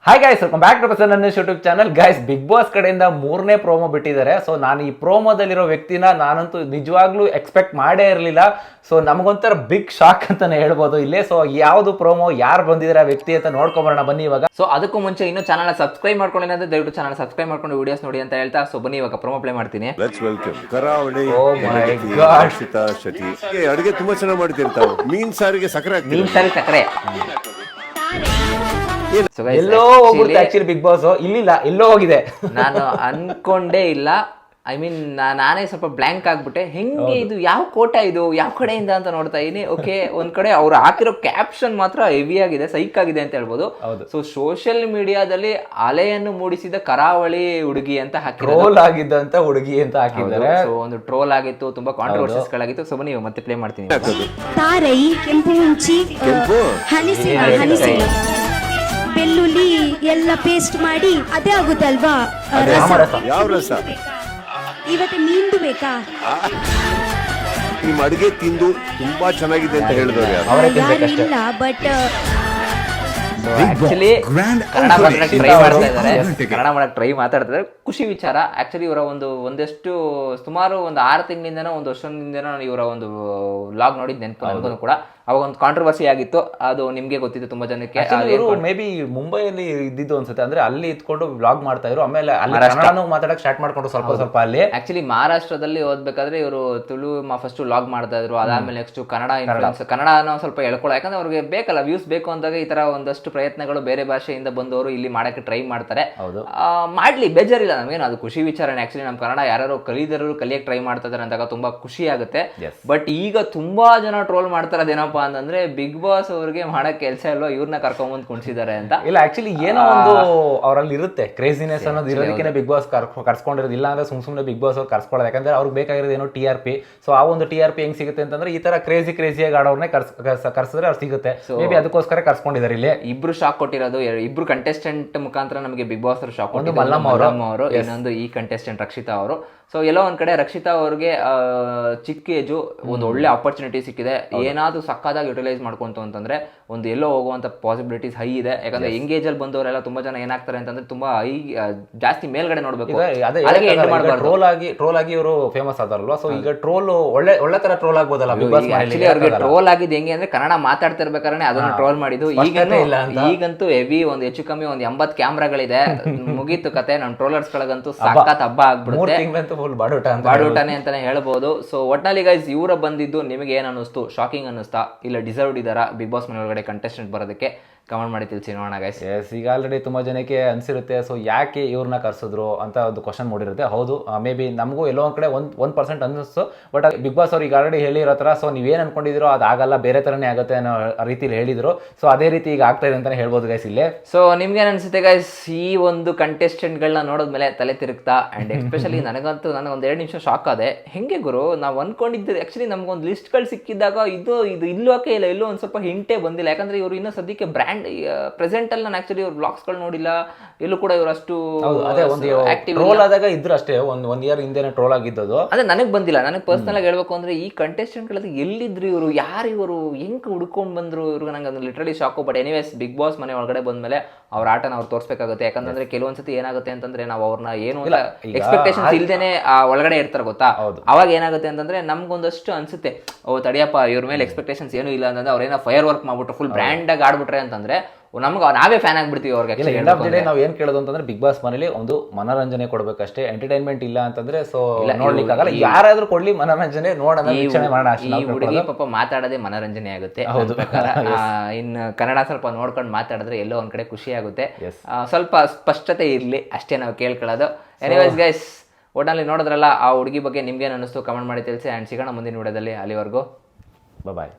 Hi guys, welcome back to ನನ್ನ YouTube channel. Guys, Bigg Boss ಕಡೆಯಿಂದ 3ನೇ promo ಬಿಟ್ಟಿದ್ದಾರೆ. ಸೊ ನಾನು ಈ ಪ್ರೋಮೋದಲ್ಲಿರೋ ವ್ಯಕ್ತಿನ ನಾನಂತೂ ನಿಜವಾಗ್ಲೂ ಎಕ್ಸ್ಪೆಕ್ಟ್ ಮಾಡೇ ಇರಲಿಲ್ಲ. ಸೊ ನಮಗೊಂಥರ ಬಿಗ್ ಶಾಕ್ ಅಂತಾನೆ ಹೇಳ್ಬೋದು ಇಲ್ಲೇ. ಸೊ ಯಾವುದು ಪ್ರೋಮೋ, ಯಾರು ಬಂದಿದ್ದಾರೆ ಆ ವ್ಯಕ್ತಿ ಅಂತ ನೋಡ್ಕೊಂಬರೋಣ ಬನ್ನಿ ಇವಾಗ. ಸೊ ಅದಕ್ಕೂ ಮುಂಚೆ ಇನ್ನೂ ಚಾನಲ್ ಸಬ್ಸ್ಕ್ರೈಬ್ ಮಾಡ್ಕೊಂಡಿಲ್ಲ ದಯವಿಟ್ಟು ಚಾನಲ್ ಸಬ್ಸ್ಕ್ರೈಬ್ ಮಾಡ್ಕೊಂಡು ವಿಡಿಯೋಸ್ ನೋಡಿ ಅಂತ ಹೇಳ್ತಾ, ಸೊ ಬನ್ನಿ ಇವಾಗ ಪ್ರೋಮೋ ಪ್ಲೇ ಮಾಡ್ತೀನಿ. ಲೆಟ್ಸ್ ವೆಲ್ಕಮ್ ಕರಾವಳಿ. Oh my God. Rakshita Shetty ಅಡುಗೆ ತುಂಬಾ ಚೆನ್ನಾಗಿ ಮಾಡ್ತಿರ್ತಾವೆ. ಮೀನ್ ಸಾರಿಗೆ ಸಕ್ಕರೆ ಮೀನ್ ಸಾರಿ ಸಕ್ಕರೆ ಎಲ್ಲೋ ಹೋಗ್ಬಿಡುತ್ತೆ ಆಕ್ಚುಲಿ ಬಿಗ್ ಬಾಸ್. ಇಲ್ಲಿಲ್ಲ, ಎಲ್ಲೋ ಹೋಗಿದೆ. ನಾನು ಅನ್ಕೊಂಡೇ ಇಲ್ಲ. ಐ ಮೀನ್ ನಾನೇ ಸ್ವಲ್ಪ ಬ್ಲ್ಯಾಂಕ್ ಆಗ್ಬಿಟ್ಟೆ. ಹೆಂಗೆ ಇದು, ಯಾವ ಕೋಟ ಇದು, ಯಾವ ಕಡೆಯಿಂದ ಅಂತ ನೋಡ್ತಾ ಇದೀನಿ. ಓಕೆ, ಒಂದ್ ಕಡೆ ಅವ್ರು ಹಾಕಿರೋ ಕ್ಯಾಪ್ಷನ್ ಮಾತ್ರ ಹೆವಿ ಆಗಿದೆ, ಸೈಕ್ ಆಗಿದೆ ಅಂತ ಹೇಳ್ಬೋದು. ಸೊ ಸೋಷಿಯಲ್ ಮೀಡಿಯಾದಲ್ಲಿ ಅಲೆಯನ್ನು ಮೂಡಿಸಿದ ಕರಾವಳಿ ಹುಡುಗಿ ಅಂತ ಹಾಕಿರೋದು, ಟ್ರೋಲ್ ಆಗಿದ್ದಂತ ಹುಡುಗಿ ಅಂತ ಹಾಕಿದ್ದಾರೆ. ಸೊ ಒಂದು ಟ್ರೋಲ್ ಆಗಿತ್ತು, ತುಂಬಾ ಕಾಂಟ್ರವರ್ಸೀಸ್ ಗಳಾಗಿತ್ತು. ಸೊ ಬನ್ನಿ ಮತ್ತೆ ಪ್ಲೇ ಮಾಡ್ತೀನಿ. ತಾರೈ, ಕೆಂಪು ಹುಂಚಿ, ಹನಿಸಿನ ಬೆಳ್ಳುಳ್ಳಿ ಎಲ್ಲ ಪೇಸ್ಟ್ ಮಾಡಿ ಅದೇ ಆಗುತ್ತಲ್ವಾ ರಸ. ಯಾವ ರಸ? ಇವತ್ತು ಮೀನ್ದು ಬೇಕಾ? ನಿಮ್ಮ ಅಡುಗೆ ತಿಂದು ತುಂಬಾ ಚೆನ್ನಾಗಿದೆ ಅಂತ ಹೇಳಿದವ್ರು ಯಾರು? ಅವರೇ ಯಾರು ತಿನ್ಬೇಕಷ್ಟೇ. ಇಲ್ಲ, ಬಟ್ ಆಕ್ಚುಲಿ ಕನ್ನಡ ಮಾತಾಡಕ್ ಟ್ರೈ ಮಾಡ್ತಾ ಇದ್ದಾರೆ, ಕನ್ನಡ ಮಾಡಕ್ ಟ್ರೈ ಮಾತಾಡ್ತಾ ಇದ್ದಾರೆ. ಖುಷಿ ವಿಚಾರ. ಆಕ್ಚುಲಿ ಇವರ ಒಂದಷ್ಟು ಸುಮಾರು ಒಂದು 6 ತಿಂಗಳಿಂದನೋ ಒಂದು ವರ್ಷದಿಂದನೋ ನಾನು ಇವರ ಒಂದು ವ್ಲಾಗ್ ನೋಡಿದ್ ನೆನಪು ನನಗೂ ಕೂಡ. ಅವಾಗ ಒಂದು ಕಾಂಟ್ರವರ್ಸಿ ಆಗಿತ್ತು, ಅದು ನಿಮ್ಗೆ ಗೊತ್ತಿತ್ತು ತುಂಬಾ ಜನಕ್ಕೆ. ಮೇ ಬಿ ಮುಂಬೈಯಲ್ಲಿ ಇದ್ದಿದ್ದು ಅನ್ಸುತ್ತೆ. ಅಂದ್ರೆ ಅಲ್ಲಿ ಇದ್ಕೊಂಡು ವ್ಲಾಗ್ ಮಾಡ್ತಾ ಇದ್ರು, ಆಮೇಲೆ ಅಲ್ಲಿ ಕನ್ನಡನೂ ಮಾತಾಡಕ್ ಸ್ಟಾರ್ಟ್ ಮಾಡ್ಕೊಂಡು ಸ್ವಲ್ಪ ಅಲ್ಲಿ. ಆಕ್ಚುಲಿ ಮಹಾರಾಷ್ಟ್ರದಲ್ಲಿ ಓದ್ಬೇಕಾದ್ರೆ ಇವರು ತುಳು ಫಸ್ಟ್ ವ್ಲಾಗ್ ಮಾಡ್ತಾ ಇದ್ರು. ಅದಾದ್ಮೇಲೆ ನೆಕ್ಸ್ಟ್ ಕನ್ನಡ ಇನ್ಫ್ಲುಯೆನ್ಸ್, ಕನ್ನಡನ ಸ್ವಲ್ಪ ಎಳ್ಕೊಳ್ಳೋ, ಯಾಕಂದ್ರೆ ಅವ್ರಿಗೆ ಬೇಕಲ್ಲ ವ್ಯೂಸ್ ಬೇಕು ಅಂದಾಗ ಈ ತರ ಒಂದಷ್ಟು ಪ್ರಯತ್ನಗಳು ಬೇರೆ ಭಾಷೆಯಿಂದ ಬಂದವರು ಇಲ್ಲಿ ಮಾಡಕ್ಕೆ ಟ್ರೈ ಮಾಡ್ತಾರೆ. ಮಾಡ್ಲಿ, ಬೇಜಾರಿಲ್ಲ ನಮಗೇನು, ಅದು ಖುಷಿ ವಿಚಾರನೆ. ಆಕ್ಚುಲಿ ನಮ್ಮ ಕನ್ನಡ ಯಾರು ಕಲಿದರು ಕಲಿಯಕ್ಕೆ ಟ್ರೈ ಮಾಡ್ತಾ ಇದಾರೆ ಅಂದಾಗ ತುಂಬಾ ಖುಷಿ ಆಗುತ್ತೆ. ಬಟ್ ಈಗ ತುಂಬಾ ಜನ ಟ್ರೋಲ್ ಮಾಡ್ತಾರೆ ಅದೇನಪ್ಪ ಅಂತಂದ್ರೆ, ಬಿಗ್ ಬಾಸ್ ಅವ್ರಿಗೆ ಮಾಡಕ್ ಕೆಲಸ ಇಲ್ವೋ, ಇವ್ರನ್ನ ಕರ್ಕೊಂಬಂದ್ ಕುಣಿಸಿದ್ದಾರೆ ಅಂತ. ಇಲ್ಲ, ಆಕ್ಚುಲಿ ಏನೋ ಒಂದು ಅವರಲ್ಲಿ ಇರುತ್ತೆ, ಕ್ರೇಜಿನೆಸ್ ಅನ್ನೋದು ಇರೋದಕ್ಕೆ ಬಿಗ್ ಬಾಸ್ ಕರ್ಸ್ಕೊಂಡಿರೋದು. ಇಲ್ಲ ಅಂದ್ರೆ ಸುಮ್ನೆ ಬಿಗ್ ಬಾಸ್ ಅವ್ರು ಕರ್ಸ್ಕೊಳ್ಳೋದು. ಯಾಕಂದ್ರೆ ಅವ್ರಿಗೆ ಬೇಕಾಗಿರೋದು ಏನೋ TRP. ಸೊ ಆ ಒಂದು TRP ಹೆಂಗ್ ಸಿಗುತ್ತೆ ಅಂತಂದ್ರೆ, ಈ ತರ ಕ್ರೇಜಿಯಾಗಿ ಆಡೋರ್ನೇ ಕರ್ಸಿದ್ರೆ ಅವ್ರು ಸಿಗುತ್ತೆ. ಮೇ ಬಿ ಅದಕ್ಕೋಸ್ಕರ ಕರ್ಸ್ಕೊಂಡಿದ್ದಾರೆ. ಇಲ್ಲಿ ಇಬ್ರು ಶಾಕ್ ಕೊಟ್ಟಿರೋದು, ಇಬ್ರು ಕಂಟೆಸ್ಟೆಂಟ್ ಮುಖಾಂತರ ನಮಗೆ ಬಿಗ್ ಬಾಸ್ ಅವರು ಶಾಕ್ ಕೊಟ್ಟಿದ್ದು. ಮಲ್ಲಮ್ಮ ಅವರು, ಇನ್ನೊಂದು ಈ ಕಂಟೆಸ್ಟೆಂಟ್ ರಕ್ಷಿತಾ ಅವರು. ಸೊ ಎಲ್ಲೋ ಒಂದ್ ಕಡೆ ರಕ್ಷಿತಾ ಅವ್ರಿಗೆ ಚಿಕ್ಕ ಏಜು ಒಂದು ಒಳ್ಳೆ ಆಪರ್ಚುನಿಟಿ ಸಿಕ್ಕಿದೆ. ಏನಾದ್ರು ಸಕ್ಕದಾಗಿ ಯುಟಿಲೈಸ್ ಮಾಡ್ಕೊಂತು ಅಂತಂದ್ರೆ ಒಂದು ಎಲ್ಲೋ ಹೋಗುವಂತ ಪಾಸಿಬಿಲಿಟೀಸ್ ಹೈ ಇದೆ. ಯಾಕಂದ್ರೆ ಎಂಗೇಜ್ ಅಲ್ಲಿ ಬಂದವರೆಲ್ಲ ತುಂಬಾ ಜನ ಏನಾಗ್ತಾರೆ ಅಂತಂದ್ರೆ ತುಂಬಾ ಹೈ, ಜಾಸ್ತಿ ಮೇಲ್ಗಡೆ ನೋಡ್ಬೇಕು, ಟ್ರೋಲ್ ಆಗಿ ಇವರು ಫೇಮಸ್ ಆದಾರಲ್ವಾ. ಸೊ ಈಗ ಟ್ರೋಲ್ ಒಳ್ಳೆ ತರ ಟ್ರೋಲ್ ಆಗ್ಬೋದಲ್ಲ ಬಿಗ್ ಬಾಸ್. ಅವ್ರಿಗೆ ಟ್ರೋಲ್ ಆಗಿದ್ದು ಹೆಂಗೆ ಅಂದ್ರೆ, ಕನ್ನಡ ಮಾತಾಡ್ತಾ ಇರ್ಬೇಕಾದ್ರೆ ಅದನ್ನ ಟ್ರೋಲ್ ಮಾಡಿದ್ದು. ಈಗಂತೂ ಹೆವಿ ಒಂದು ಹೆಚ್ಚು ಕಮ್ಮಿ ಒಂದು 80 ಕ್ಯಾಮ್ರಾಗಳಿದೆ, ಮುಗೀತು ಕತೆ. ನಮ್ಮ ಟ್ರೋಲರ್ಸ್ ಗಳಿಗಂತೂ ಸಖತ್ ಹಬ್ಬ ಆಗ್ಬಿಡುತ್ತೆ, ಬಾಡೂಟನೆ ಅಂತಾನೆ ಹೇಳ್ಬೋದು. ಸೊ ಒಟ್ನಲ್ಲಿ ಗೈಸ್, ಇವರ ಬಂದಿದ್ದು ನಿಮಗೆ ಏನ್ ಅನ್ನಿಸ್ತು? ಶಾಕಿಂಗ್ ಅನ್ನಿಸ್ತಾ, ಇಲ್ಲ ಡಿಸರ್ವ್ಡ್ ಇದಾರಾ ಬಿಗ್ ಬಾಸ್ ಮನೆ ಒಳಗಡೆ ಕಂಟೆಸ್ಟೆಂಟ್ ಬರೋದಕ್ಕೆ? ಕಮೆಂಟ್ ಮಾಡಿ ತಿಳಿಸಿ ನೋಡೋಣ ಗೈಸ್. ಈಗ ಆಲ್ರೆಡಿ ತುಂಬಾ ಜನಕ್ಕೆ ಅನ್ಸಿರುತ್ತೆ, ಸೊ ಯಾಕೆ ಇವ್ರನ್ನ ಕರ್ಸಿದ್ರು ಅಂತ ಒಂದು ಕ್ವಶನ್ ಮೂಡಿರುತ್ತೆ. ಹೌದು, ಮೇ ಬಿ ನಮಗೂ ಎಲ್ಲೋ ಒಂದ್ ಕಡೆ 1% ಅನಿಸ್ತು. ಬಟ್ ಬಿಗ್ ಬಾಸ್ ಅವ್ರು ಈಗ ಆಲ್ರೆಡಿ ಹೇಳಿರೋ ತರ, ಸೊ ನೀವೇನ್ ಅನ್ಕೊಂಡಿದ್ರು ಅದಾಗಲ್ಲ, ಬೇರೆ ತರನೇ ಆಗುತ್ತೆ ಅನ್ನೋ ರೀತಿಲಿ ಹೇಳಿದ್ರು. ಸೊ ಅದೇ ರೀತಿ ಈಗ ಆಗ್ತಾ ಇದೆ ಅಂತಾನೆ ಹೇಳ್ಬೋದು ಗೈಸ್ ಇಲ್ಲೇ. ಸೊ ನಿಮ್ಗೆ ಏನ್ ಅನ್ಸುತ್ತೆ ಗೈಸ್? ಈ ಒಂದು ಕಂಟೆಸ್ಟೆಂಟ್ ಗಳನ್ನ ನೋಡಿದ್ಮೇಲೆ ತಲೆ ತಿರುಗ್ತಾ, ಅಂಡ್ ಎಸ್ಪೆಷಲಿ ನನಗಂತೂ ಒಂದ್ 2 ನಿಮಿಷ ಶಾಕ್ ಆದೆ. ಹೆಂಗೆ ಗುರು, ನಾವು ಅನ್ಕೊಂಡಿದ್ದು ಆಕ್ಚುಲಿ ನಮ್ಗೊಂದು ಲಿಸ್ಟ್ ಗಳು ಸಿಕ್ಕಿದಾಗ ಇದು ಇಲ್ಲೋಕೆ ಇಲ್ಲ, ಎಲ್ಲೋ ಒಂದ್ ಸ್ವಲ್ಪ ಹಿಂಟೆ ಬಂದಿಲ್ಲ. ಯಾಕಂದ್ರೆ ಇವರು ಇನ್ನೂ ಸದ್ಯಕ್ಕೆ ಬ್ರ್ಯಾಂಡ್ ಪ್ರೆಸೆಂಟ್ ಅಲ್ಲಿ ನಾನು ಆಕ್ಚುಲಿ ಇವ್ರ ಬ್ಲಾಗ್ಸ್ ಗಳು ನೋಡಿಲ್ಲ, ಎಲ್ಲೂ ಕೂಡ ಇವರು ಅಷ್ಟು ಟ್ರೋಲ್ ಆದಾಗ ಇದ್ರು ಅಷ್ಟೇ. ಒಂದ್ ಇಯರ್ ಹಿಂದೆನೆ ಟ್ರೋಲ್ ಆಗಿದ್ದು. ಅದೇ ನನಗೆ ಬಂದಿಲ್ಲ. ನನಗೆ ಪರ್ಸನಲ್ ಆಗಿ ಹೇಳ್ಬೇಕು ಅಂದ್ರೆ, ಈ ಕಂಟೆಸ್ಟೆಂಟ್ ಗಳ ಎಲ್ಲಿದ್ರು ಇವರು, ಯಾರು ಇವರು, ಹೆಂಗ್ ಹುಡ್ಕೊಂಡ್ ಬಂದ್ರು ಇವ್ರಿಗೆ, ನಂಗೆ ಅದು literally shock. But anyways, Bigg Boss ಮನೆ ಒಳಗಡೆ ಬಂದ್ಮೇಲೆ ಅವ್ರ ಆಟನ ಅವ್ರು ತೋರಿಸಬೇಕಾಗುತ್ತೆ. ಯಾಕಂದ್ರೆ ಕೆಲವೊಂದ್ಸತಿ ಏನಾಗುತ್ತೆ ಅಂತಂದ್ರೆ, ನಾವು ಅವ್ರನ್ನ ಏನು ಎಕ್ಸ್ಪೆಕ್ಟೇಷನ್ಸ್ ಇಲ್ದೇನೆ ಒಳಗಡೆ ಇರ್ತಾರೆ ಗೊತ್ತಾ. ಅವಾಗ ಏನಾಗುತ್ತೆ ಅಂತಂದ್ರೆ ನಮ್ಗೊಂದಷ್ಟು ಅನ್ಸುತ್ತೆ, ಓ ತಡಿಯಪ್ಪ, ಇವ್ರ ಮೇಲೆ ಎಕ್ಸ್ಪೆಕ್ಟೇಷನ್ಸ್ ಏನು ಇಲ್ಲ ಅಂತಂದ್ರೆ, ಅವ್ರೇನೋ ಫೈರ್ ವರ್ಕ್ ಮಾಡ್ಬಿಟ್ರು, ಫುಲ್ ಬ್ರ್ಯಾಂಡ್ ಆಗಿ ಆಡ್ಬಿಟ್ರೆ ಅಂತಂದ್ರೆ ನಮ್ಗೆ ನಾವೇ ಫ್ಯಾನ್ ಆಗ್ಬಿಡ್ತೀವಿ ಅವ್ರಿಗೆ. ನಾವ್ ಏನ್ ಕೇಳೋದು ಅಂತಂದ್ರೆ, ಬಿಗ್ ಬಾಸ್ ಮನೇಲಿ ಒಂದು ಮನೋರಂಜನೆ ಕೊಡ್ಬೇಕಷ್ಟೇ, ಎಂಟರ್ಟೈನ್ಮೆಂಟ್ ಇಲ್ಲ ಅಂತಂದ್ರೆ ಸೊ ನೋಡ್ಲಿಕ್ಕೆ ಆಗಲ್ಲ. ಯಾರಾದ್ರೂ ಕೊಡ್ಲಿ ಮನೋರಂಜನೆ, ನೋಡೋಣ, ವೀಕ್ಷಣೆ ಮಾಡೋಣ. ಈ ಹುಡುಗಿ ಪಾಪ ಮಾತಾಡೋದೇ ಮನೋರಂಜನೆ ಆಗುತ್ತೆ. ಇನ್ನು ಕನ್ನಡ ಸ್ವಲ್ಪ ನೋಡ್ಕೊಂಡು ಮಾತಾಡಿದ್ರೆ ಎಲ್ಲೋ ಒಂದ್ ಕಡೆ ಖುಷಿ ಆಗುತ್ತೆ. ಸ್ವಲ್ಪ ಸ್ಪಷ್ಟತೆ ಇರ್ಲಿ ಅಷ್ಟೇ ನಾವು ಕೇಳ್ಕೊಳ್ಳೋದು. ಎನಿವೇಸ್ ಗೈಸ್, ಒಟ್ನಲ್ಲಿ ನೋಡಿದ್ರಲ್ಲ, ಆ ಹುಡುಗಿ ಬಗ್ಗೆ ನಿಮ್ಗೇನು ಅನ್ನಿಸ್ತು ಕಮೆಂಟ್ ಮಾಡಿ ತಿಳಿಸಿ. ಅಂಡ್ ಸಿಗೋಣ ಮುಂದಿನ ವಿಡಿಯೋದಲ್ಲಿ. ಅಲ್ಲಿವರೆಗೂ ಬಾಯ್.